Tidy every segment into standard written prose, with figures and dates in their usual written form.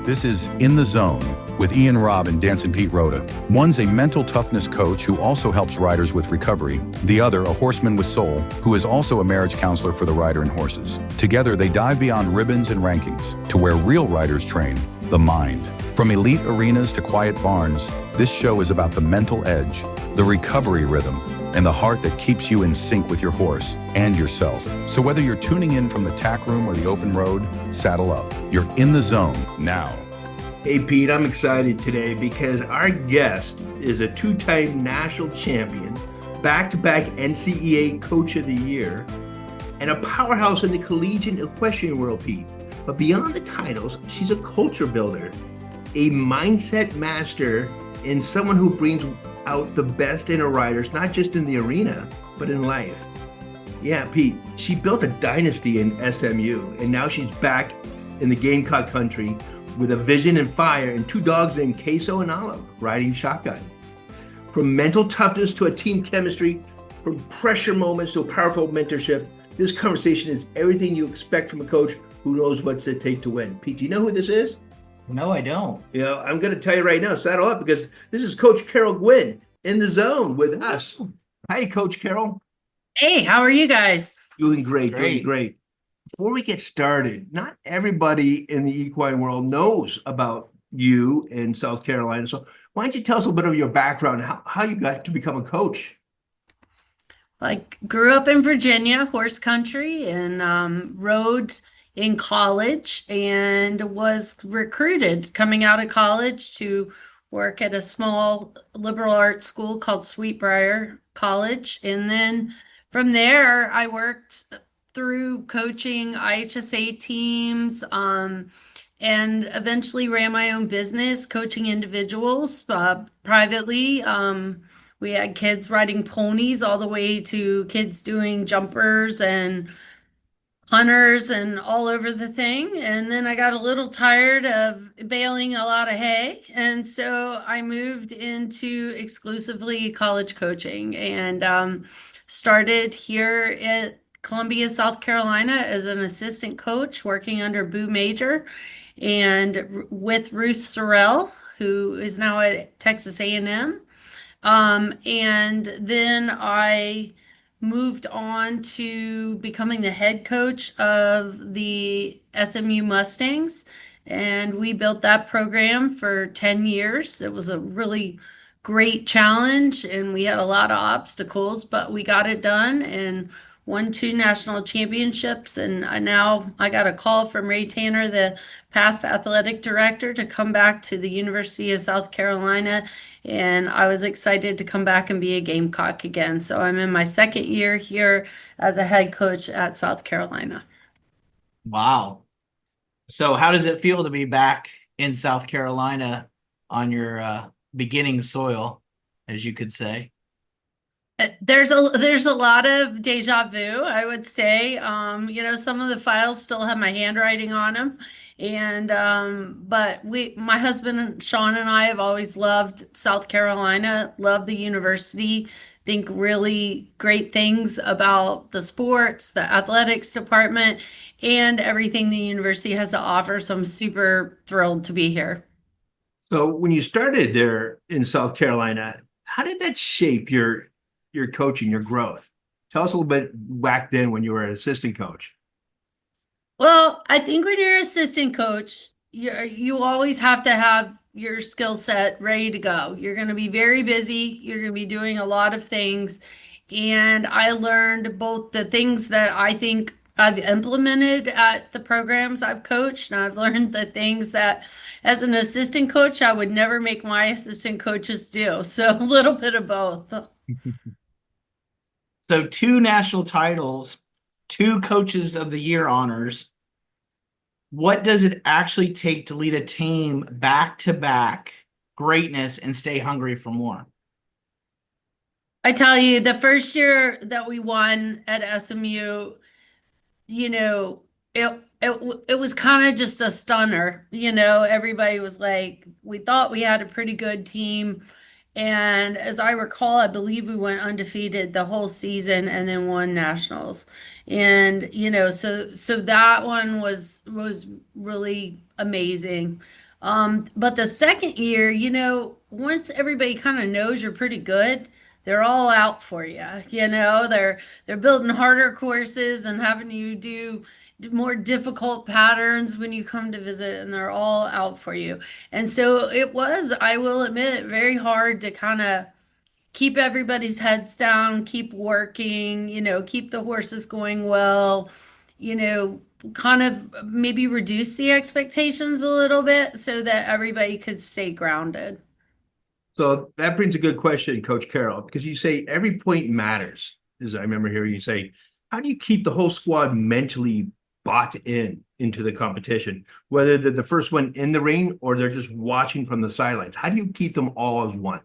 This is In the Zone with Ian Robb and Dancin Rodda. One's a mental toughness coach who also helps riders with recovery. The other, a horseman with soul, who is also a marriage counselor for the rider and horses. Together, they dive beyond ribbons and rankings to where real riders train, the mind. From elite arenas to quiet barns, this show is about the mental edge, the recovery rhythm, and the heart that keeps you in sync with your horse and yourself. So whether you're tuning in from the tack room or the open road, saddle up. You're in the zone now. Hey Pete, I'm excited today because our guest is a two-time national champion, back-to-back NCEA Coach of the Year, and a powerhouse in the collegiate equestrian world, Pete. But beyond the titles, she's a culture builder, a mindset master, and someone who brings out the best in her riders, not just in the arena, but in life. Yeah, Pete, she built a dynasty in SMU, and now she's back in the Gamecock country with a vision and fire and two dogs named Queso and Olive riding shotgun. From mental toughness to a team chemistry, from pressure moments to a powerful mentorship, this conversation is everything you expect from a coach who knows what's it take to win. Pete, do you know who this is? No, I don't. You know, I'm going to tell you right now, saddle up, because this is Coach Carol Gwin in the zone with us. Hi, Coach Carol. Hey, how are you guys? Doing great, doing great. Before we get started, not everybody in the equine world knows about you in South Carolina. So why don't you tell us a little bit of your background, how you got to become a coach? I grew up in Virginia, horse country, and rode in college and was recruited coming out of college to work at a small liberal arts school called Sweetbriar College. And then from there, I worked through coaching IHSA teams and eventually ran my own business, coaching individuals privately. We had kids riding ponies all the way to kids doing jumpers and hunters and all over the thing. And then I got a little tired of baling a lot of hay. And so I moved into exclusively college coaching and started here at Columbia, South Carolina as an assistant coach working under Boo Major and with Ruth Sorrell, who is now at Texas A&M. And then I moved on to becoming the head coach of the SMU Mustangs. And we built that program for 10 years. It was a really great challenge and we had a lot of obstacles, but we got it done and won 2 national championships. And now I got a call from Ray Tanner, the past athletic director, to come back to the University of South Carolina. And I was excited to come back and be a Gamecock again. So I'm in my second year here as a head coach at South Carolina. Wow. So how does it feel to be back in South Carolina on your beginning soil, as you could say? There's a lot of deja vu, I would say. You know, some of the files still have my handwriting on them. And but my husband Sean and I have always loved South Carolina, loved the university, think really great things about the sports, the athletics department, and everything the university has to offer. So I'm super thrilled to be here. So when you started there in South Carolina, how did that shape your coaching, your growth? Tell us a little bit back then when you were an assistant coach. Well, I think when you're an assistant coach, you always have to have your skill set ready to go. You're going to be very busy. You're going to be doing a lot of things. And I learned both the things that I think I've implemented at the programs I've coached, and I've learned the things that as an assistant coach, I would never make my assistant coaches do. So a little bit of both. So 2 national titles, 2 coaches of the year honors. What does it actually take to lead a team back to back greatness and stay hungry for more? I tell you, the first year that we won at SMU, you know, it was kind of just a stunner. You know, everybody was like, we thought we had a pretty good team. And as I recall, I believe we went undefeated the whole season and then won nationals. And, you know, so that one was really amazing. But the second year, once everybody kind of knows you're pretty good, they're all out for you. They're building harder courses and having you do more difficult patterns when you come to visit, and they're all out for you. And so it was, I will admit, very hard to kind of keep everybody's heads down, keep working, keep the horses going well, you know, kind of maybe reduce the expectations a little bit so that everybody could stay grounded. So that brings a good question, Coach Carol, because you say every point matters. As I remember hearing you say, how do you keep the whole squad mentally bought into the competition, whether they're the first one in the ring or they're just watching from the sidelines? How do you keep them all as one?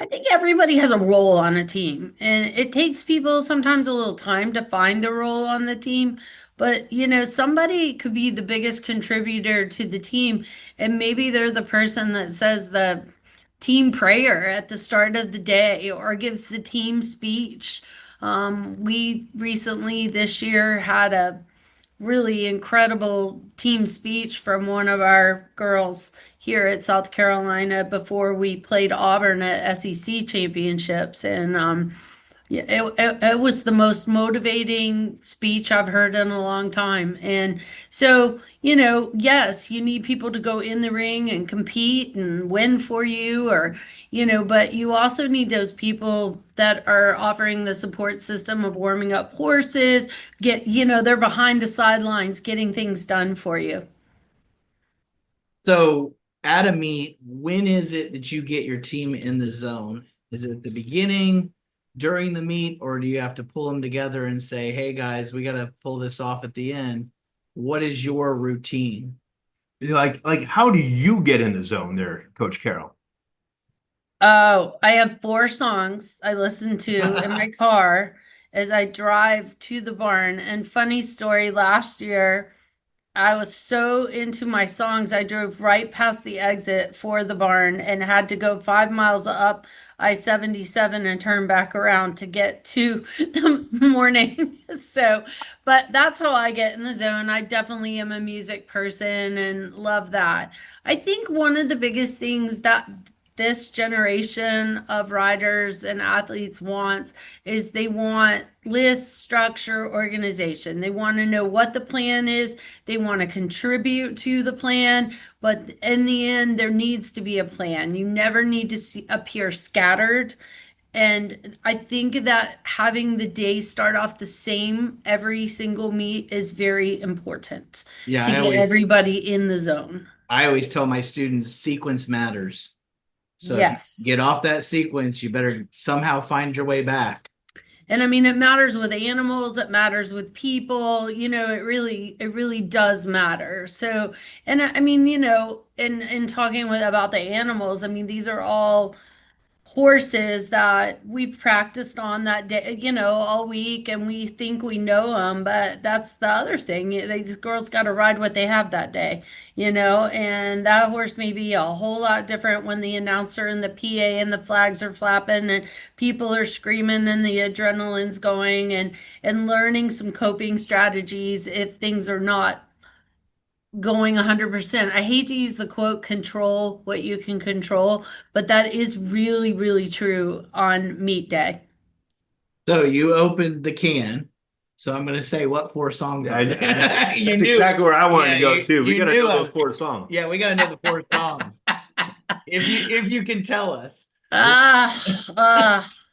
I think everybody has a role on a team, and it takes people sometimes a little time to find the role on the team. But, somebody could be the biggest contributor to the team, and maybe they're the person that says the team prayer at the start of the day or gives the team speech. We recently this year had a really incredible team speech from one of our girls here at South Carolina before we played Auburn at SEC championships. And yeah, it was the most motivating speech I've heard in a long time. And so, yes, you need people to go in the ring and compete and win for you, but you also need those people that are offering the support system of warming up horses, they're behind the sidelines getting things done for you. So at a meet, when is it that you get your team in the zone? Is it at the beginning, during the meet, or do you have to pull them together and say, hey guys, we got to pull this off at the end? What is your routine? Like how do you get in the zone there, Coach Carol? Oh, I have 4 songs I listen to in my car as I drive to the barn. And funny story, last year, I was so into my songs, I drove right past the exit for the barn and had to go 5 miles up I-77 and turn back around to get to the morning. So, but that's how I get in the zone. I definitely am a music person and love that. I think one of the biggest things that this generation of riders and athletes wants is they want list, structure, organization. They want to know what the plan is. They want to contribute to the plan, but in the end, there needs to be a plan. You never need to appear scattered. And I think that having the day start off the same every single meet is very important Yeah, to get everybody in the zone. I always tell my students sequence matters. So if Yes. you get off that sequence, you better somehow find your way back. And I mean, it matters with animals, it matters with people, it really does matter. So, and I mean, in talking about the animals, I mean, these are all horses that we've practiced on that day, all week, and we think we know them, but that's the other thing. These girls got to ride what they have that day, and that horse may be a whole lot different when the announcer and the PA and the flags are flapping and people are screaming and the adrenaline's going, and learning some coping strategies if things are not going 100%. I hate to use the quote, control what you can control, but that is really, really true on meet day. So you opened the can. So I'm going to say what 4 songs are there. That's exactly where I wanted to go too. We got to know those 4 songs. Yeah, we got to know the 4 songs. If you can tell us.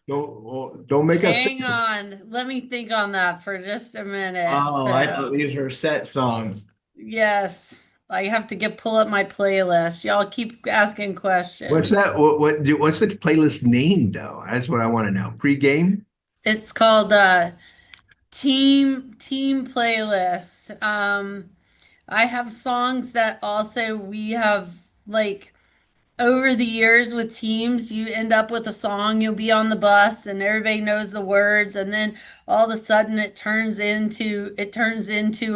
Don't make us hang on. Let me think on that for just a minute. Oh, I thought these were set songs. Yes, I have to pull up my playlist. Y'all keep asking questions. What's that? What's the playlist name though? That's what I want to know. Pre-game? It's called team playlist. I have songs that also we have like over the years with teams, you end up with a song, you'll be on the bus and everybody knows the words, and then all of a sudden it turns into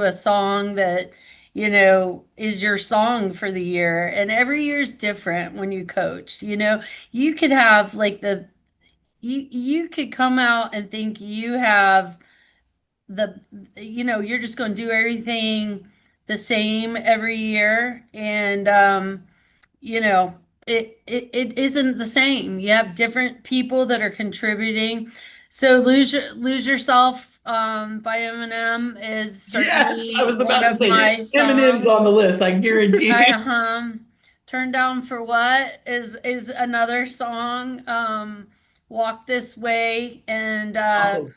a song that is your song for the year. And every year is different when you coach. You could have like you could come out and think you have you're just going to do everything the same every year. And you know, it isn't the same. You have different people that are contributing. So lose yourself by Eminem is Yes, I certainly was one about to of say my Eminem's on the songs. list. I guarantee I you. Turn Down for What is another song. Walk This Way and Oh,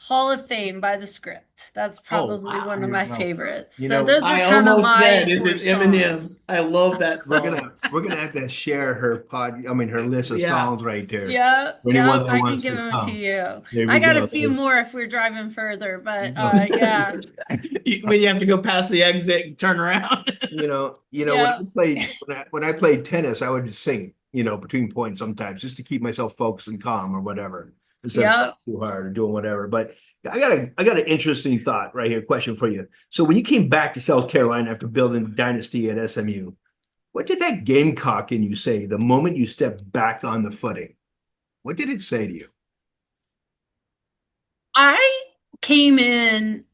Hall of Fame by The Script. That's oh probably wow. one of There you my go. favorites. You So know, those are I kind of almost my said, is four it Eminem? songs. I love that we're song. gonna have to share her list of Yeah. songs right there Yeah, for anyone yeah, that I can wants give to them to come. you. There I we got a go. few more if we're driving further, but No, yeah, When you have to go past the exit and turn around. when yeah, I played tennis, I would just sing, between points sometimes just to keep myself focused and calm or whatever, instead of yeah. too hard or doing whatever. But I got an interesting thought right here, question for you. So when you came back to South Carolina after building the dynasty at SMU, what did that Gamecock in you say the moment you stepped back on the footing? What did it say to you? I came in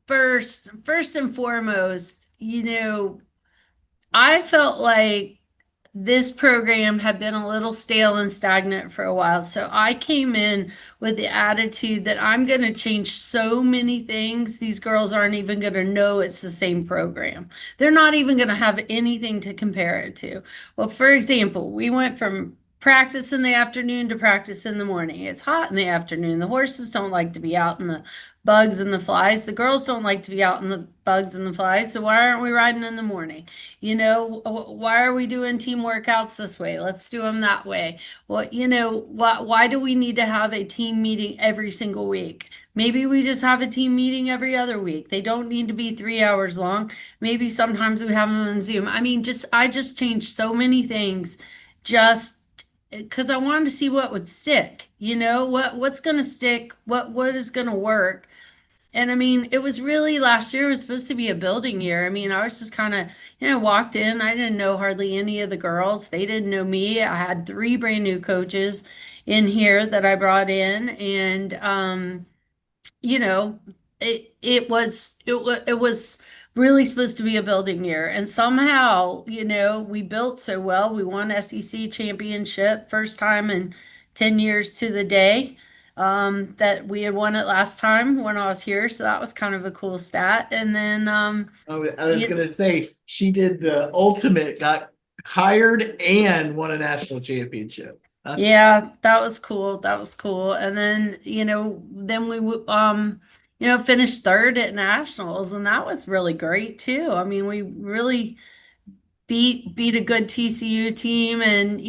first and foremost, I felt like this program had been a little stale and stagnant for a while. So I came in with the attitude that I'm going to change so many things. These girls aren't even going to know it's the same program. They're not even going to have anything to compare it to. Well, for example, we went from practice in the afternoon to practice in the morning. It's hot in the afternoon. The horses don't like to be out in the bugs and the flies. The girls don't like to be out in the bugs and the flies. So why aren't we riding in the morning? Why are we doing team workouts this way? Let's do them that way. Well, why do we need to have a team meeting every single week? Maybe we just have a team meeting every other week. They don't need to be 3 hours long. Maybe sometimes we have them on Zoom. I mean, I just changed so many things just because I wanted to see what would stick. What's going to stick, what is going to work. And I mean, it was really last year was supposed to be a building year. I mean, I was just kind of, walked in. I didn't know hardly any of the girls. They didn't know me. I had three brand new coaches in here that I brought in, and you know, it was really supposed to be a building year, and somehow, we built so well. We won SEC championship first time in 10 years to the day. That we had won it last time when I was here, so that was kind of a cool stat. And then, I was gonna say she did the ultimate, got hired and won a national championship. That's yeah, that was cool. That was cool. And then, then finished third at nationals, and that was really great too. I mean, we really beat a good TCU team, and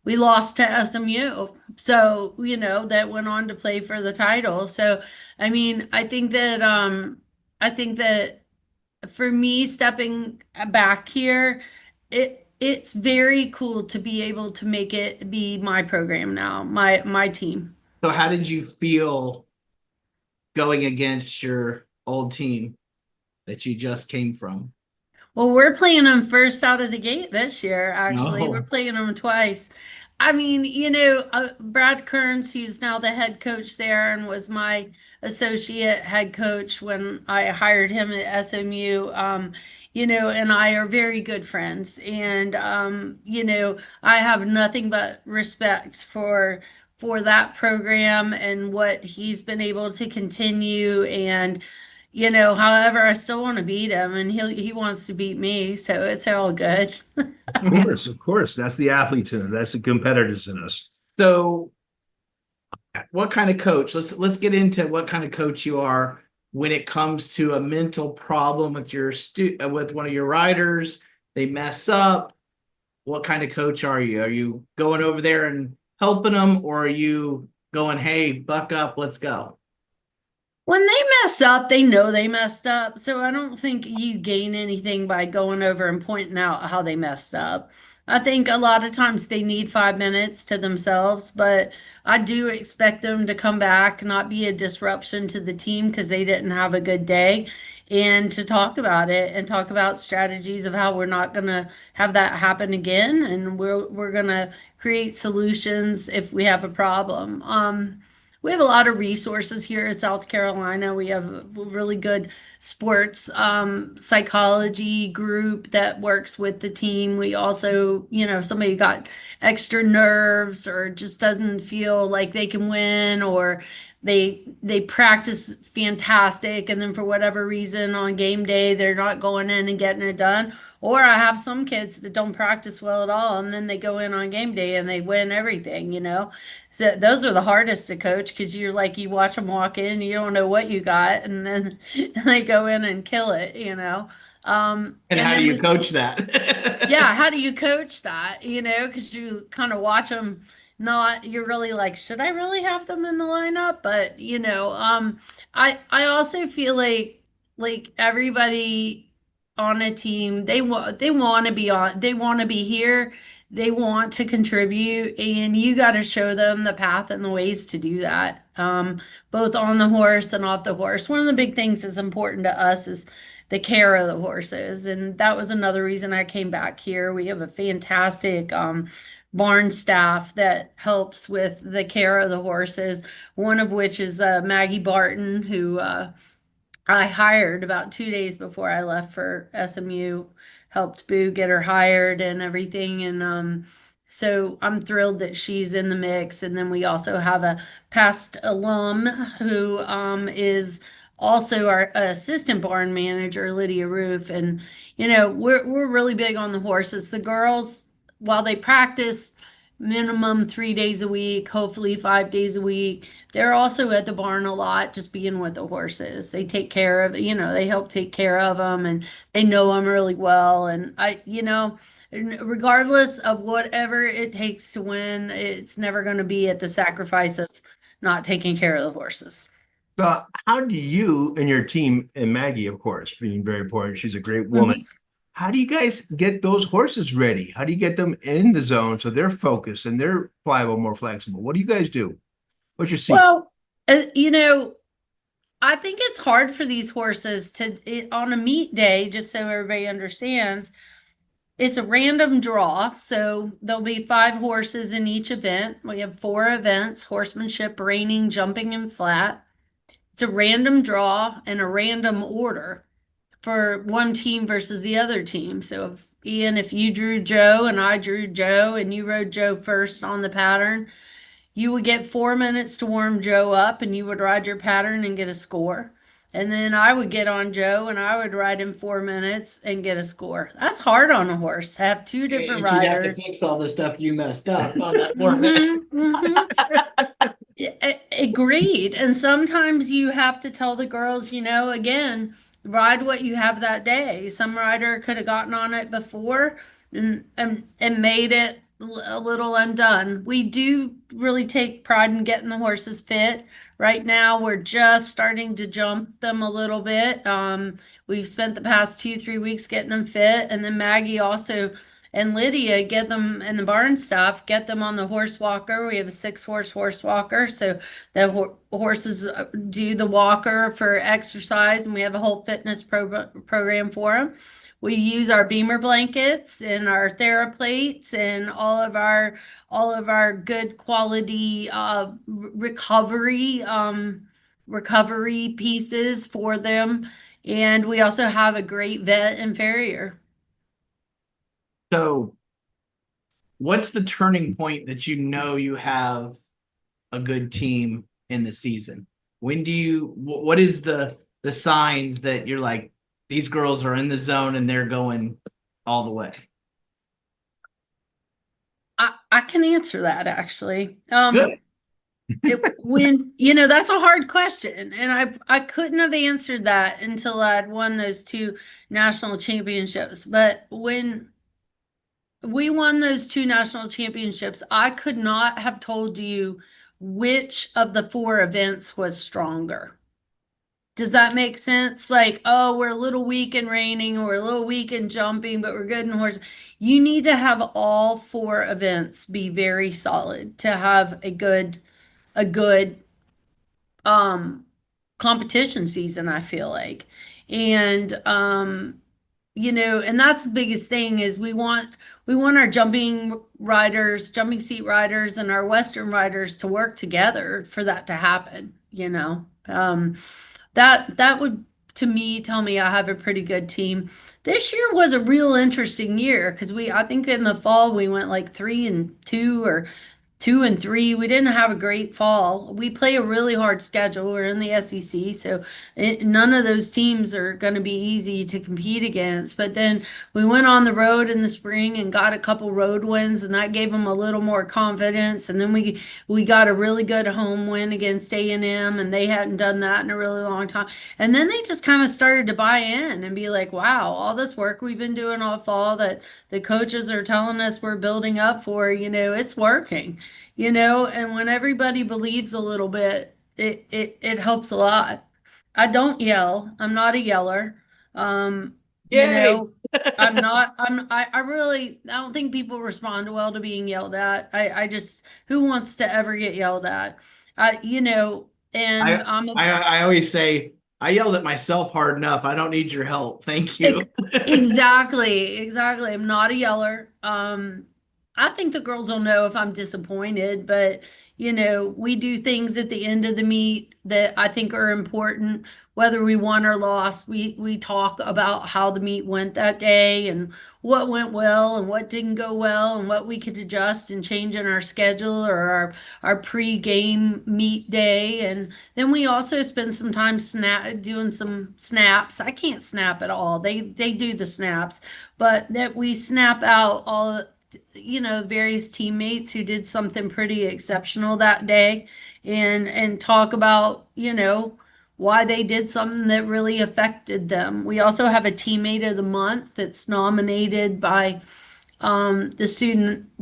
we lost to SMU. So, that went on to play for the title. So, I mean, I think that for me stepping back here, it's very cool to be able to make it be my program now, my team. so. How did you feel going against your old team that you just came from? Well, we're playing them first out of the gate this year, actually. We're No. playing them twice. I mean, Brad Kearns, who's now the head coach there and was my associate head coach when I hired him at SMU, and I are very good friends. And, I have nothing but respect for that program and what he's been able to continue. And however, I still want to beat him, and he wants to beat me, so it's all good. Of course. That's the athletes in us. That's the competitors in us. So, what kind of coach? Let's get into what kind of coach you are when it comes to a mental problem with with one of your riders. They mess up. What kind of coach are you? Are you going over there and helping them, or are you going, "Hey, buck up, let's go"? When they mess up, they know they messed up. So I don't think you gain anything by going over and pointing out how they messed up. I think a lot of times they need 5 minutes to themselves, but I do expect them to come back, not be a disruption to the team because they didn't have a good day, and to talk about it and talk about strategies of how we're not going to have that happen again, and we're going to create solutions if we have a problem. we have a lot of resources here in South Carolina. We have a really good sports psychology group that works with the team. We also, if somebody got extra nerves or just doesn't feel like they can win, or they practice fantastic and then for whatever reason on game day they're not going in and getting it done. Or I have some kids that don't practice well at all and then they go in on game day and they win everything. So those are the hardest to coach because you're like, you watch them walk in, you don't know what you got, and then they go in and kill it. And And how do then you coach that? yeah, how do you coach that? Because you kind of watch them. Not, you're really like, should I really have them in the lineup? But I also feel like everybody on a team, they want to be on, they want to be here, they want to contribute, and you got to show them the path and the ways to do that. Both on the horse and off the horse. One of the big things that's important to us is the care of the horses. And that was another reason I came back here. We have a fantastic barn staff that helps with the care of the horses, one of which is Maggie Barton, who I hired about 2 days before I left for SMU, helped Boo get her hired and everything. And so I'm thrilled that she's in the mix. And then we also have a past alum who is also our assistant barn manager, Lydia Roof. And, we're really big on the horses. The girls, while they practice minimum 3 days a week, hopefully 5 days a week, they're also at the barn a lot, just being with the horses. They take care of, they help take care of them and they know them really well. And regardless of whatever it takes to win, it's never going to be at the sacrifice of not taking care of the horses. So how do you and your team, and Maggie, of course, being very important, she's a great woman. Mhm. How do you guys get those horses ready? How do you get them in the zone so they're focused and they're pliable, more flexible? What do you guys do? What's your secret? Well, I think it's hard for these horses on a meet day, just so everybody understands. It's a random draw, so there'll be 5 horses in each event. We have 4 events: horsemanship, reining, jumping, and flat. It's a random draw and a random order for one team versus the other team. So if you drew Joe and I drew Joe and you rode Joe first on the pattern, you would get 4 minutes to warm Joe up and you would ride your pattern and get a score. And then I would get on Joe and I would ride in 4 minutes and get a score. That's hard on a horse to have two different And she'd have to riders. fix all the stuff you messed up on that format. Agreed. And sometimes you have to tell the girls, again, ride what you have that day. Some rider could have gotten on it before and made it a little undone. We do really take pride in getting the horses fit. Right now, we're just starting to jump them a little bit. We've spent the past 2, 3 weeks getting them fit, and then Maggie also and Lydia get them in the barn stuff, get them on the horse walker. We have a 6-horse walker, so the horses do the walker for exercise, and we have a whole fitness program for them. We use our Beamer blankets and our TheraPlates and all of our good quality recovery pieces for them. And we also have a great vet and farrier. So, what's the turning point that you have a good team in the season? What is the signs that you're like, these girls are in the zone and they're going all the way? I can answer that actually. Good. That's a hard question, and I couldn't have answered that until I'd won those 2 national championships. But when we won those 2 national championships, I could not have told you which of the 4 events was stronger. Does that make sense? Like, oh, we're a little weak in reining, or a little weak in jumping, but we're good in horse. You need to have all 4 events be very solid to have a good competition season, I feel like. And and that's the biggest thing is we want our jumping seat riders and our Western riders to work together for that to happen. That would to me tell me I have a pretty good team. This year was a real interesting year because I think in the fall we went like 3-2 or 2-3. We didn't have a great fall. We play a really hard schedule. We're in the SEC, so none of those teams are going to be easy to compete against. But then we went on the road in the spring and got a couple road wins, and that gave them a little more confidence. And then we got a really good home win against A&M, and they hadn't done that in a really long time. And then they just kind of started to buy in and be like, "Wow, all this work we've been doing all fall that the coaches are telling us we're building up for, it's working." And when everybody believes a little bit, it helps a lot. I don't yell. I'm not a yeller. Um, you Yay! know, I'm not, I really, I don't think people respond well to being yelled at. I just, who wants to ever get yelled at? And I, I always say I yelled at myself hard enough. I don't need your help. Thank you. Exactly. I'm not a yeller. I think the girls will know if I'm disappointed, but we do things at the end of the meet that I think are important, whether we won or lost. We talk about how the meet went that day and what went well and what didn't go well and what we could adjust and change in our schedule or our pre-game meet day. And then we also spend some time doing some snaps. I can't snap at all. They do the snaps, but that we snap out all various teammates who did something pretty exceptional that day and talk about, why they did something that really affected them. We also have a teammate of the month that's nominated by the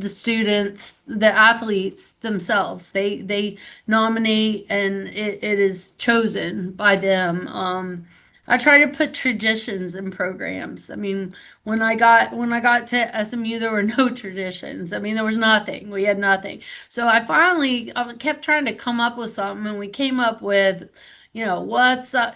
students, the athletes themselves. They nominate and it is chosen by them. I try to put traditions in programs. I mean, when I got to SMU, there were no traditions. I mean, there was nothing. We had nothing. So I kept trying to come up with something, and we came up with, what's up,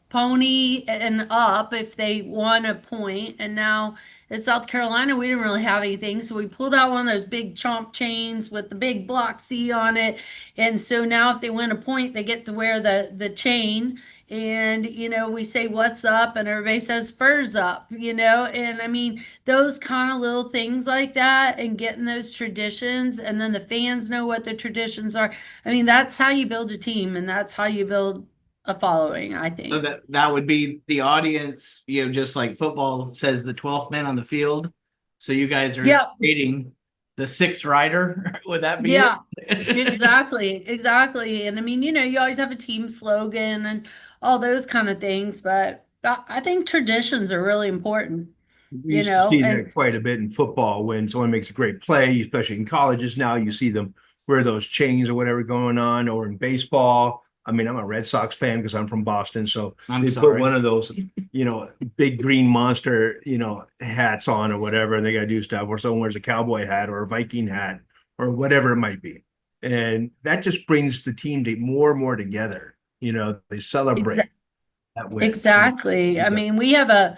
pony and up if they won a point. And now in South Carolina, we didn't really have anything. So we pulled out one of those big chomp chains with the big block C on it. And so now if they win a point, they get to wear the chain. And, we say, "What's up?" And everybody says, "Spurs up," And I mean, those kind of little things like that and getting those traditions. And then the fans know what the traditions are. I mean, that's how you build a team and that's how you build a following, I So think. that would be the audience, just like football says the 12th man on the field. So you guys are Yep. creating the sixth rider. Would that be Yeah. it? Exactly. And I mean, you always have a team slogan and all those kind of things, but I think traditions are really important, We used to see and that quite a bit in football when someone makes a great play, especially in colleges. Now you see them wear those chains or whatever going on, or in baseball. I mean, I'm a Red Sox fan because I'm from Boston, so I'm they put sorry. one of those, big green monster, hats on or whatever, and they got to do stuff. Or someone wears a cowboy hat or a Viking hat or whatever it might be, and that just brings the team to more and more together. They celebrate that win. exactly. I mean, we have a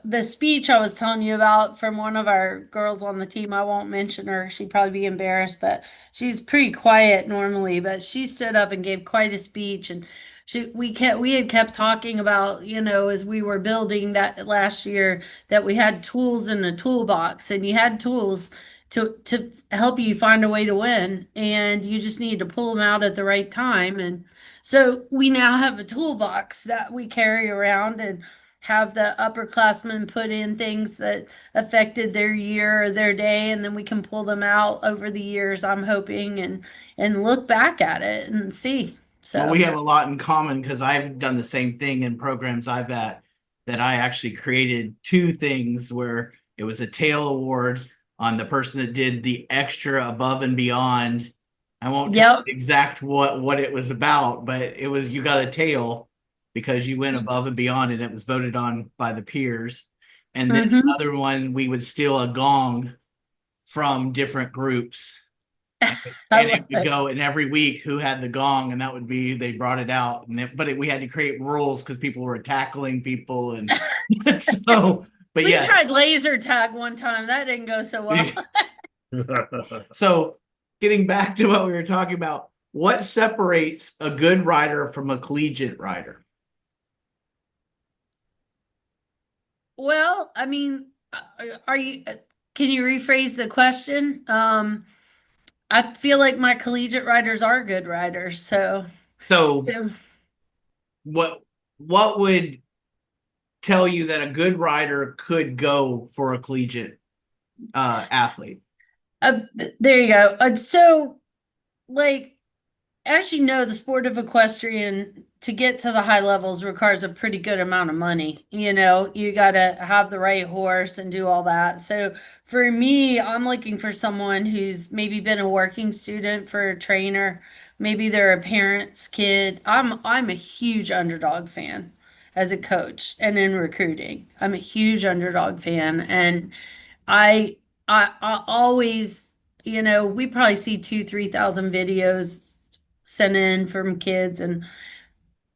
the speech I was telling you about from one of our girls on the team. I won't mention her. She'd probably be embarrassed, but she's pretty quiet normally, but she stood up and gave quite a speech. And we had kept talking about, as we were building that last year, that we had tools in the toolbox and you had tools to help you find a way to win, and you just need to pull them out at the right time. And so we now have a toolbox that we carry around and have the upperclassmen put in things that affected their year or their day, and then we can pull them out over the years, I'm hoping, and look back at it and see. Well, So we have a lot in common because I've done the same thing in programs I've at, that I actually created two things where it was a tail award on the person that did the extra above and beyond. I won't tell yep. you exact what it was about, but it was, you got a tail because you went above and beyond and it was voted on by the peers. And then Mm-hmm. another one, we would steal a gong from different groups I And love it would it. go, and every week who had the gong, and that would be, they brought it out, and we had to create rules because people were tackling people, and so. But We yeah, tried laser tag one time. That didn't go so well. so getting back to what we were talking about, what separates a good rider from a collegiate rider? Well, I mean, are you, can you rephrase the question? I feel like my collegiate riders are good riders. So So what would tell you that a good rider could go for a collegiate athlete? uh, there you go. So like, as you know, the sport of equestrian to get to the high levels requires a pretty good amount of money. You know, you got to have the right horse and do all that. So for me, I'm looking for someone who's maybe been a working student for a trainer. Maybe they're a parent's kid. I'm a huge underdog fan as a coach and in recruiting. I'm a huge underdog fan, and I I always, you know, we probably see 3,000 videos sent in from kids, and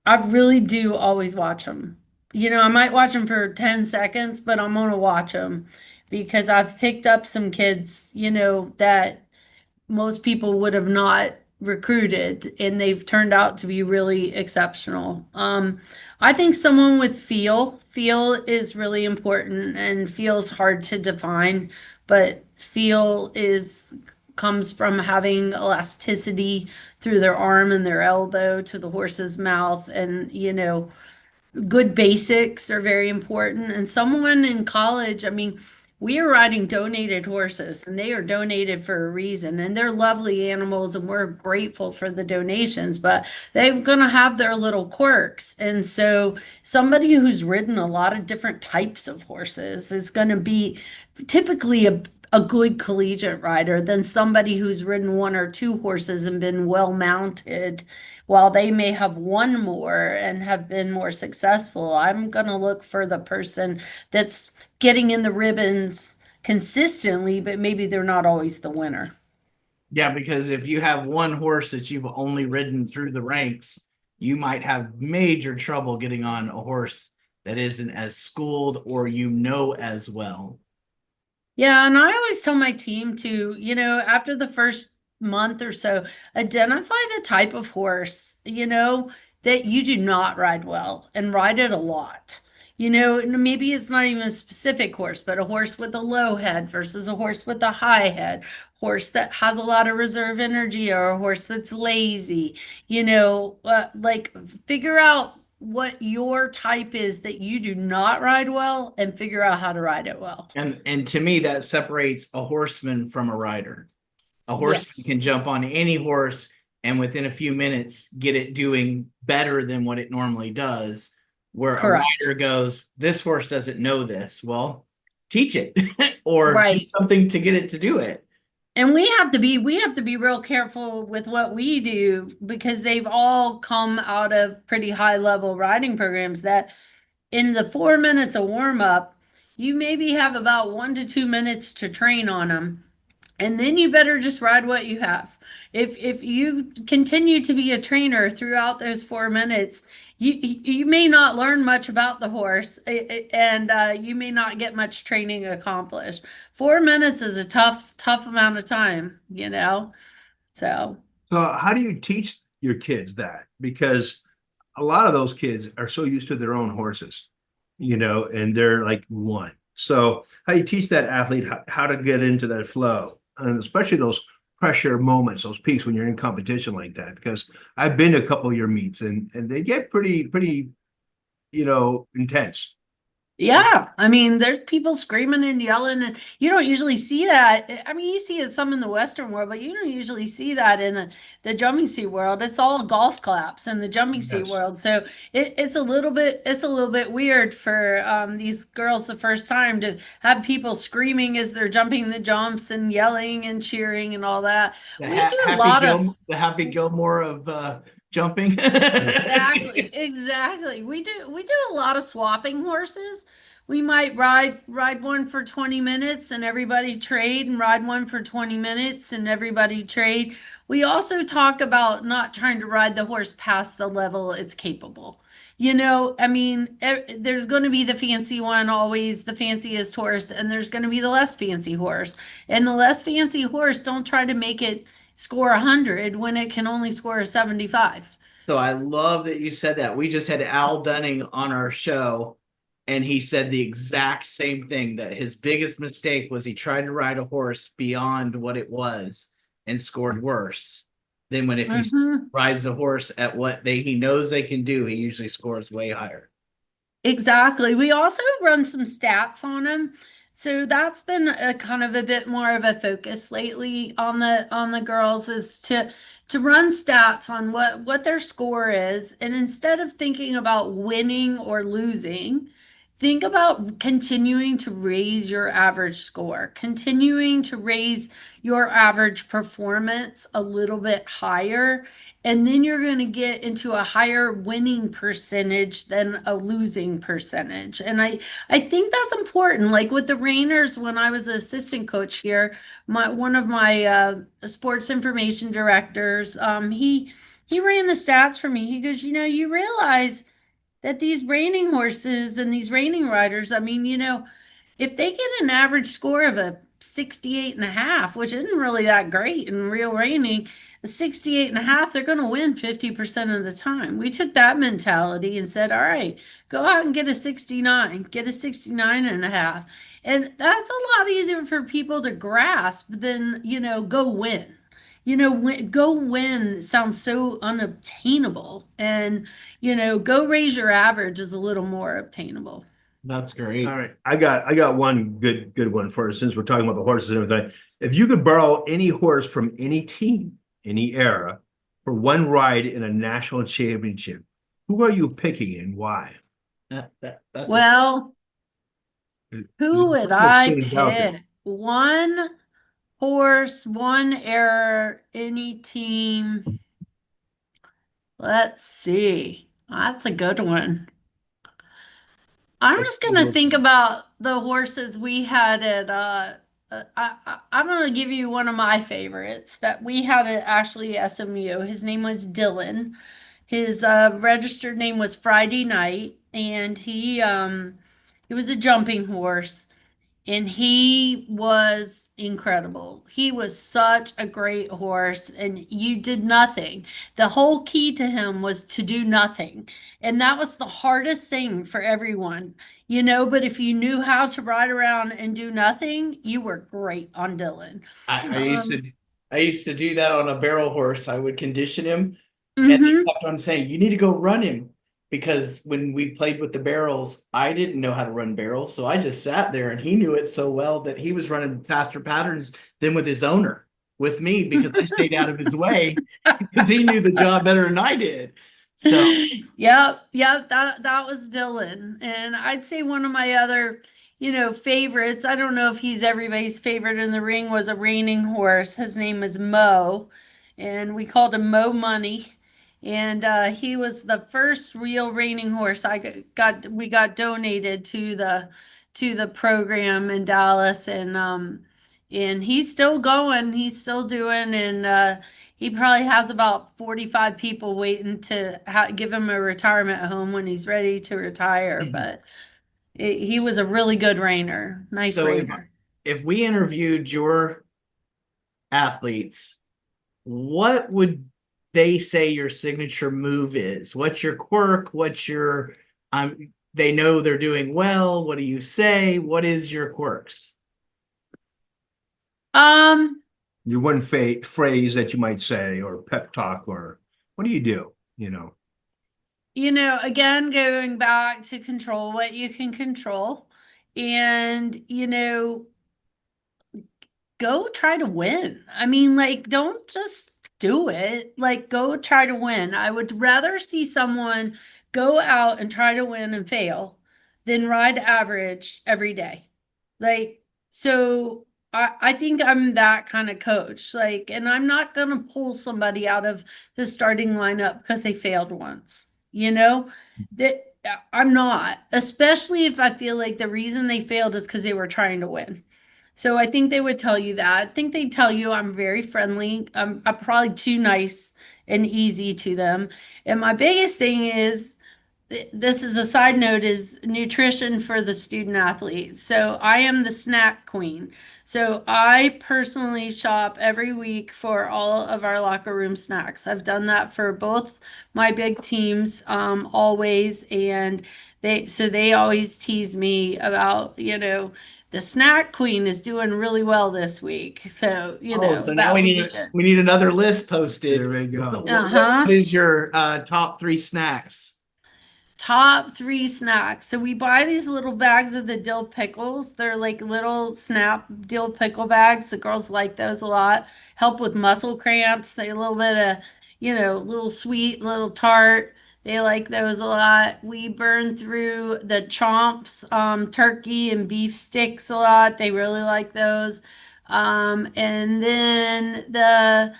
I really do always watch them. You know, I might watch them for 10 seconds, but I'm gonna watch them because I've picked up some kids, you know, that most people would have not recruited, and they've turned out to be really exceptional. I think someone with feel is really important, and feels hard to define, but feel is comes from having elasticity through their arm and their elbow to the horse's mouth, and you know, good basics are very important. And someone in college, I mean, we are riding donated horses, and they are donated for a reason, and they're lovely animals, and we're grateful for the donations, but they're going to have their little quirks. And so somebody who's ridden a lot of different types of horses is going to be typically a good collegiate rider than somebody who's ridden one or two horses and been well mounted. While they may have won more and have been more successful, I'm going to look for the person that's getting in the ribbons consistently, but maybe they're not always the winner. Yeah, because if you have one horse that you've only ridden through the ranks, you might have major trouble getting on a horse that isn't as schooled or as well. Yeah, and I always tell my team to, you know, after the first month or so, identify the type of horse, you know, that you do not ride well, and ride it a lot. You know, and maybe it's not even a specific horse, but a horse with a low head versus a horse with a high head, horse that has a lot of reserve energy, or a horse that's lazy, you know, like figure out what your type is that you do not ride well, and figure out how to ride it well. And to me, that separates a horseman from a rider. A horseman Yes. can jump on any horse and within a few minutes get it doing better than what it normally does. Where Correct. a rider goes, this horse doesn't know this. Well, teach it or Right. do something to get it to do it. And we have to be real careful with what we do, because they've all come out of pretty high level riding programs that in the 4 minutes of warm up, you maybe have about 1 to 2 minutes to train on them. And then you better just ride what you have. If you continue to be a trainer throughout those 4 minutes, you may not learn much about the horse, and you may not get much training accomplished. 4 minutes is a tough amount of time, you know. So So how do you teach your kids that? Because a lot of those kids are so used to their own horses, and they're like one. So how do you teach that athlete how to get into that flow, and especially those pressure moments, those peaks when you're in competition like that? Because I've been to a couple of your meets, and they get pretty, intense. yeah, I mean, there's people screaming and yelling, and you don't usually see that. I mean, you see it some in the Western world, but you don't usually see that in the jumping seat world. It's all golf claps in the jumping seat Yes. world. So it's a little bit weird for these girls the first time to have people screaming as they're jumping the jumps and yelling and cheering and all that. The We do a lot of the Happy Gilmore of jumping. exactly. We do a lot of swapping horses. we might ride one for 20 minutes and everybody trade, and ride one for 20 minutes and everybody trade. We also talk about not trying to ride the horse past the level it's capable. I mean, there's going to be the fancy one, always the fanciest horse, and there's going to be the less fancy horse. And the less fancy horse, don't try to make it score 100 when it can only score a 75. So I love that you said that. We just had Al Dunning on our show, and he said the exact same thing, that his biggest mistake was he tried to ride a horse beyond what it was and scored worse than when if he rides a horse at what he knows they can do, he usually scores way higher. Exactly. We also run some stats on them. So that's been a kind of a bit more of a focus lately on the girls, is to run stats on what their score is, and instead of thinking about winning or losing, think about continuing to raise your average score, continuing to raise your average performance a little bit higher, and then you're going to get into a higher winning percentage than a losing percentage. And I think that's important. Like with the Rainers, when I was an assistant coach here, one of my sports information directors, he ran the stats for me. He goes, you realize that these reining horses and these reining riders, I mean, if they get an average score of a 68.5, which isn't really that great in real reining, a 68.5, they're going to win 50% of the time. We took that mentality and said, all right, go out and get a 69, get a 69.5. And that's a lot easier for people to grasp than, go win. Go win sounds so unobtainable, and go raise your average is a little more obtainable. That's great. All right, I got one good one for us, since we're talking about the horses and everything. If you could borrow any horse from any team, any era, for one ride in a national championship, who are you picking and why? Well, who would I pick? One horse, one error, any team. Let's see. That's a good one. I'm just gonna think about the horses we had at I'm gonna give you one of my favorites that we had at Ashley SMU. His name was Dylan. His registered name was Friday Night, and he was a jumping horse. And he was incredible. He was such a great horse, and you did nothing. The whole key to him was to do nothing. And that was the hardest thing for everyone, but if you knew how to ride around and do nothing, you were great on Dylan. I used to do that on a barrel horse. I would condition him, and they kept on saying, you need to go run him. Because when we played with the barrels, I didn't know how to run barrels. So I just sat there, and he knew it so well that he was running faster patterns than with his owner, with me, because I stayed out of his way because he knew the job better than I did. So Yep, that was Dylan. And I'd say one of my other, favorites, I don't know if he's everybody's favorite in the ring, was a reining horse. His name is Mo, and we called him Mo Money. And he was the first real reining horse we got donated to the program in Dallas, and he's still going, he's still doing, and he probably has about 45 people waiting to give him a retirement home when he's ready to retire. But he was a really good reiner, nice reiner. If we interviewed your athletes, what would they say your signature move is? What's your quirk? What's your they know they're doing well. What do you say? What is your quirks? Your one phrase that you might say, or pep talk, or what do you do? Again, going back to control what you can control, and go try to win. I mean, like, don't just do it. Like, go try to win. I would rather see someone go out and try to win and fail than ride average every day. Like, so I think I'm that kind of coach. Like, and I'm not going to pull somebody out of the starting lineup because they failed once. That I'm not, especially if I feel like the reason they failed is because they were trying to win. So I think they would tell you that. I think they tell you I'm very friendly. I'm probably too nice and easy to them. And my biggest thing is this is a side note is nutrition for the student athlete. So I am the snack queen. So I personally shop every week for all of our locker room snacks. I've done that for both my big teams always, and they always tease me about, the snack queen is doing really well this week. So, So now that we would need be it. we need another list posted. There we go. Uh-huh. What is your top 3 snacks? Top 3 snacks. So we buy these little bags of the dill pickles. They're like little snap dill pickle bags. The girls like those a lot. Help with muscle cramps. They a little bit of, little sweet, little tart. They like those a lot. We burn through the chomps, turkey and beef sticks a lot. They really like those. And then the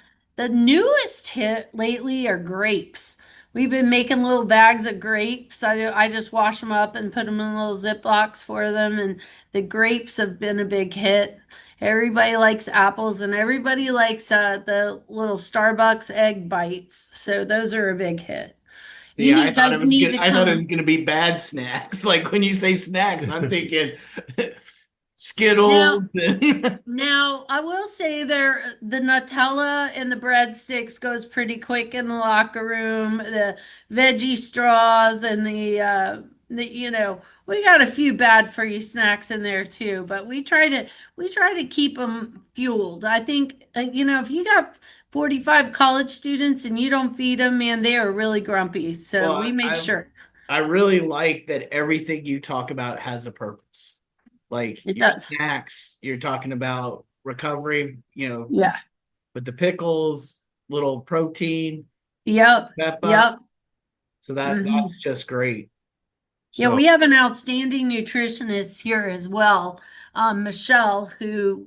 newest hit lately are grapes. We've been making little bags of grapes. I just wash them up and put them in little Ziplocs for them. And the grapes have been a big hit. Everybody likes apples and everybody likes the little Starbucks egg bites. So those are a big hit. Yeah, I thought guys need to I thought it come. was gonna be bad snacks. Like when you say snacks, I'm thinking Skittles. Now, I will say the Nutella and the breadsticks goes pretty quick in the locker room. The veggie straws and we got a few bad for you snacks in there too, but we try to keep them fueled. I think if you got 45 college students and you don't feed them, man, they are really grumpy. So Well, we make sure I really like that everything you talk about has a purpose. Like it your does. snacks, you're talking about recovery, Yeah. with the pickles, little protein, Yep. pepper. Yep. So that's just great. Yeah, So we have an outstanding nutritionist here as well, Michelle, who,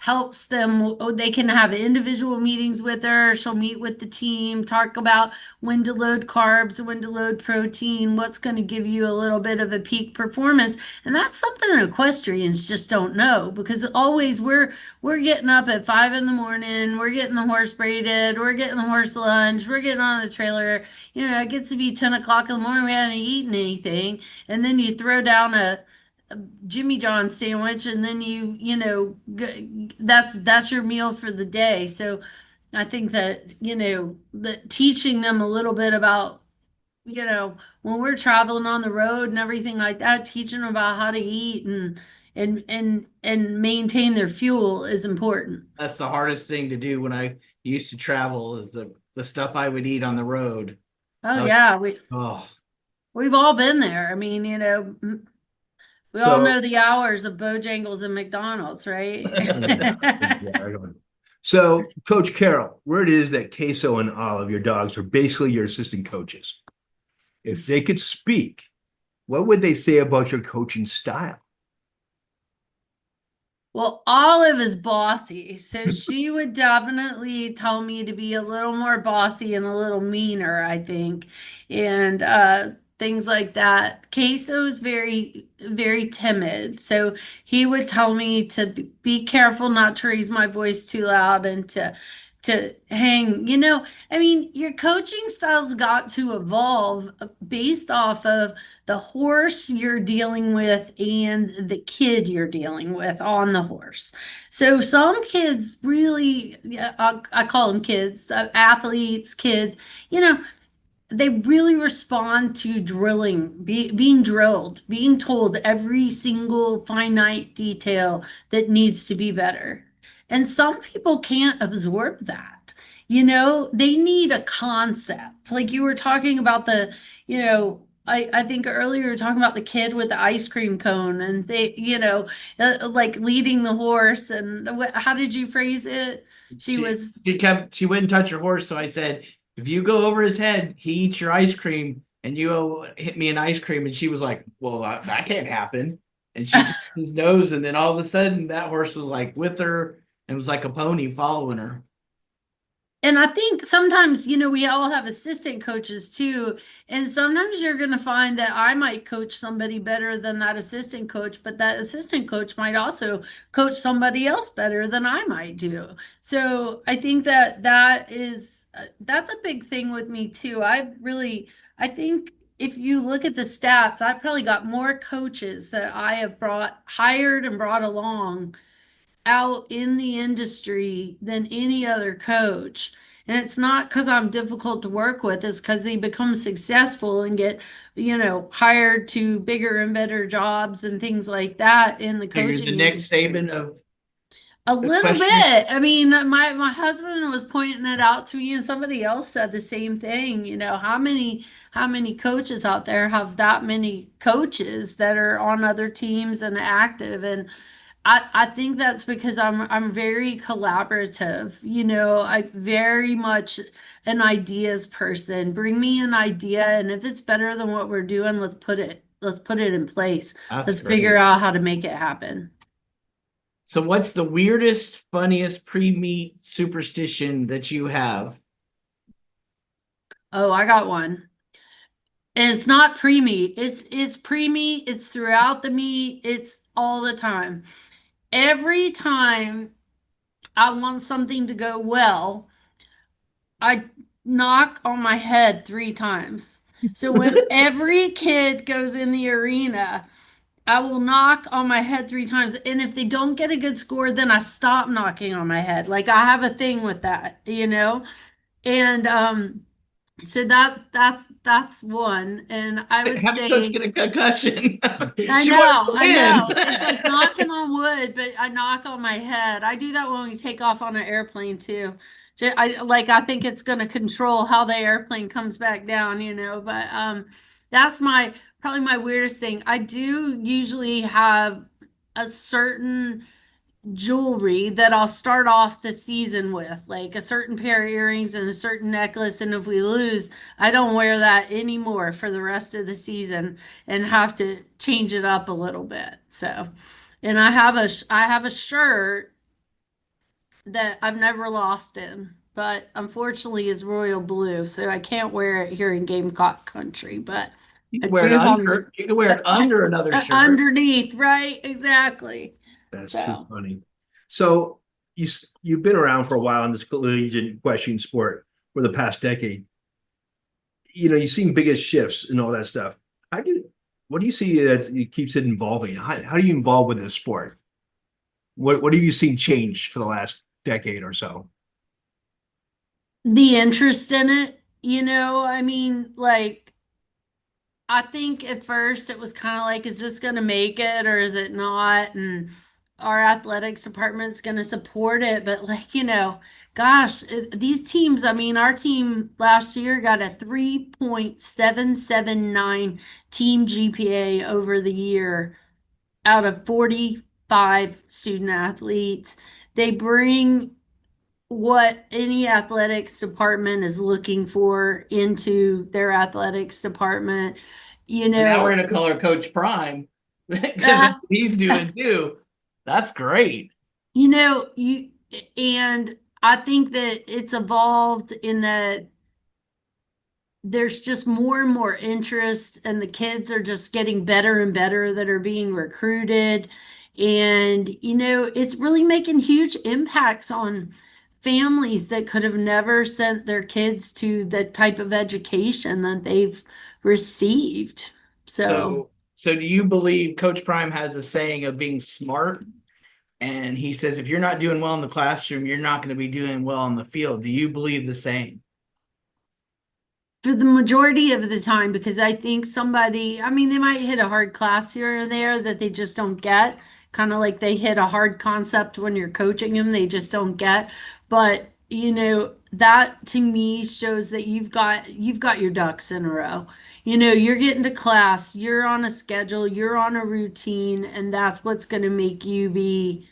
helps them. They can have individual meetings with her. She'll meet with the team, talk about when to load carbs, when to load protein, what's going to give you a little bit of a peak performance. And that's something equestrians just don't know because always we're getting up at 5 a.m. We're getting the horse braided. We're getting the horse lunch. We're getting on the trailer. It gets to be 10 o'clock in the morning. We haven't eaten anything. And then you throw down a Jimmy John sandwich and then that's your meal for the day. So I think that, that teaching them a little bit about, when we're traveling on the road and everything like that, teaching them about how to eat and maintain their fuel is important. that's the hardest thing to do when I used to travel is the stuff I would eat on the road. Oh Okay. yeah, Oh, we've all been there. I mean, we all So- know the hours of Bojangles and McDonald's, right? So, Coach Carol, word is that Queso and Olive, your dogs, are basically your assistant coaches. If they could speak, what would they say about your coaching style? Well, Olive is bossy, so she would definitely tell me to be a little more bossy and a little meaner, I think, and things like that. Queso's very, very timid, so he would tell me to be careful not to raise my voice too loud and to hang. I mean, your coaching style's got to evolve based off of the horse you're dealing with and the kid you're dealing with on the horse. So some kids really, I call them kids, athletes, kids, they really respond to drilling, being drilled, being told every single finite detail that needs to be better. And some people can't absorb that. They need a concept. Like you were talking about I think earlier you were talking about the kid with the ice cream cone and they, like leading the horse. And how did you phrase it? She wouldn't touch your horse. So I said, if you go over his head, he eats your ice cream and you hit me an ice cream. And she was like, well, that can't happen. And she took his nose. And then all of a sudden that horse was like with her and was like a pony following her. And I think sometimes, we all have assistant coaches too. And sometimes you're going to find that I might coach somebody better than that assistant coach, but that assistant coach might also coach somebody else better than I might do. So I think that's a big thing with me too. I think if you look at the stats, I've probably got more coaches that I have hired and brought along out in the industry than any other coach. And it's not because I'm difficult to work with, it's because they become successful and get, hired to bigger and better jobs and things like that in the So you're the coaching Nick industry. Saban of A little equestrian? bit. I mean, my husband was pointing it out to me, and somebody else said the same thing. How many coaches out there have that many coaches that are on other teams and active? And I think that's because I'm very collaborative. I very much an ideas person. Bring me an idea, and if it's better than what we're doing, let's put it in place. That's Let's figure great. out how to make it happen. So what's the weirdest, funniest pre-meet superstition that you have? Oh, I got one. And it's not pre-meet. It's pre-meet, it's throughout the meet, it's all the time. Every time I want something to go well, I knock on my head 3 times. So when every kid goes in the arena, I will knock on my head 3 times. And if they don't get a good score, then I stop knocking on my head. Like I have a thing with that. And so that's one. And I would Have a coach say get a concussion. I She wanted know, to I know. It's win. like knocking on wood, but I knock on my head. I do that when we take off on an airplane too. I think it's going to control how the airplane comes back down. But that's probably my weirdest thing. I do usually have a certain jewelry that I'll start off the season with, like a certain pair of earrings and a certain necklace. And if we lose, I don't wear that anymore for the rest of the season and have to change it up a little bit. So, and I have a shirt that I've never lost in, but unfortunately is royal blue, so I can't wear it here in Gamecock country. But You I can wear it do have under. You can wear it under another shirt. underneath, right? Exactly. That's too So. funny. So you've been around for a while in this collegiate equestrian sport for the past decade. You've seen biggest shifts and all that stuff. What do you see that it keeps it evolving? How do you involve with this sport? What have you seen change for the last decade or so? The interest in it, I mean, like, I think at first it was kind of like, is this going to make it or is it not? And our athletics department's going to support it. But, like, gosh, these teams, I mean, our team last year got a 3.779 team GPA over the year out of 45 student athletes. They bring what any athletics department is looking for into their athletics department. You And now we're know, gonna call her Coach Prime because uh, that's what he's doing too. That's great. you and I think that it's evolved in that there's just more and more interest, and the kids are just getting better and better that are being recruited. And, it's really making huge impacts on families that could have never sent their kids to the type of education that they've received. So, So do you believe Coach Prime has a saying of being smart? And he says, if you're not doing well in the classroom, you're not going to be doing well on the field. Do you believe the same? for the majority of the time, because I think I mean, they might hit a hard class here or there that they just don't get, kind of like they hit a hard concept when you're coaching them, they just don't get. But, that to me shows that you've got your ducks in a row. You're getting to class, you're on a schedule, you're on a routine, and that's what's going to make you be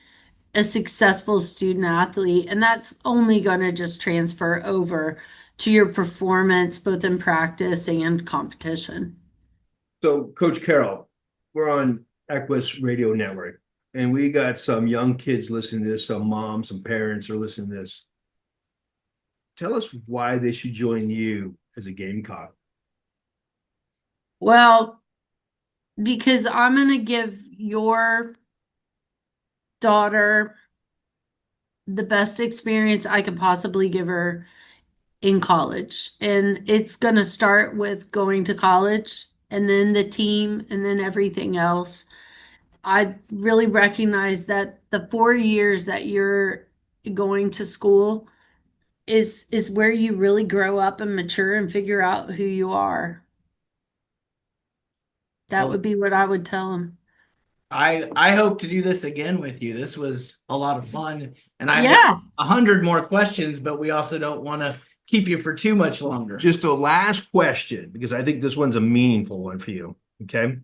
a successful student athlete. And that's only going to just transfer over to your performance, both in practice and competition. So, Coach Carol, we're on Equus Radio Network, and we got some young kids listening to this, some moms, some parents are listening to this. Tell us why they should join you as a Gamecock. Well, because I'm going to give your daughter the best experience I could possibly give her in college. And it's going to start with going to college and then the team and then everything else. I really recognize that the 4 years that you're going to school is where you really grow up and mature and figure out who you are. That Well, would be what I would tell them. I hope to do this again with you. This was a lot of fun, and I've Yeah. got 100 more questions, but we also don't want to keep you for too much longer. Just a last question, because I think this one's a meaningful one for you. Okay.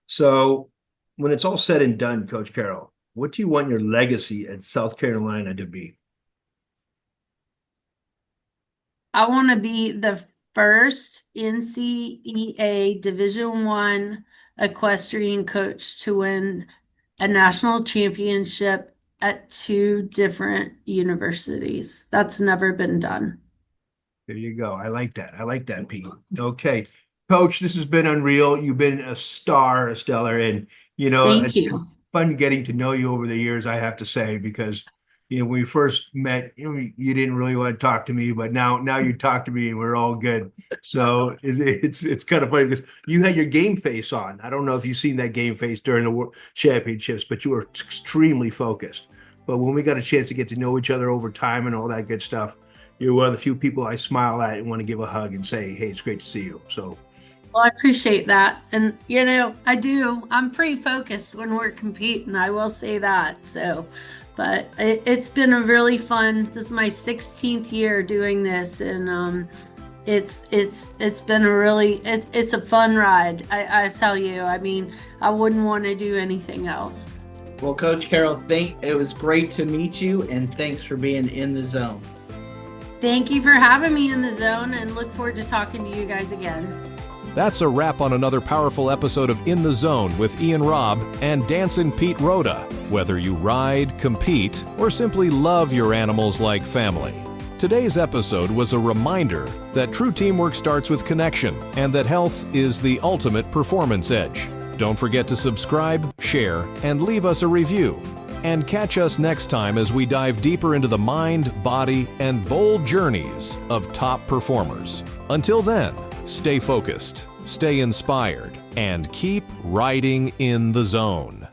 So when it's all said and done, Coach Carol, what do you want your legacy at South Carolina to be? I want to be the first NCEA Division I equestrian coach to win a national championship at 2 different universities. That's never been done. There you go. I like that. I like that, Pete. Okay. Coach, this has been unreal. You've been a star, Stellar, and Thank you. fun getting to know you over the years, I have to say, because when we first met, you didn't really want to talk to me, but now you talk to me and we're all good. So it's kind of funny because you had your game face on. I don't know if you've seen that game face during the World Championships, but you were extremely focused. But when we got a chance to get to know each other over time and all that good stuff, you're one of the few people I smile at and want to give a hug and say, hey, it's great to see you. So Well, I appreciate that. And, I do. I'm pretty focused when we're competing. I will say that. So, but it's been a really fun, this is my 16th year doing this. And it's been a really, it's a fun ride. I tell you, I mean, I wouldn't want to do anything else. Well, Coach Carol, it was great to meet you, and thanks for being in the zone. Thank you for having me in the zone, and look forward to talking to you guys again. That's a wrap on another powerful episode of In the Zone with Ian Robb and Dancin Pete Rodda. Whether you ride, compete, or simply love your animals like family, today's episode was a reminder that true teamwork starts with connection and that health is the ultimate performance edge. Don't forget to subscribe, share, and leave us a review. And catch us next time as we dive deeper into the mind, body, and bold journeys of top performers. Until then, stay focused, stay inspired, and keep riding in the zone.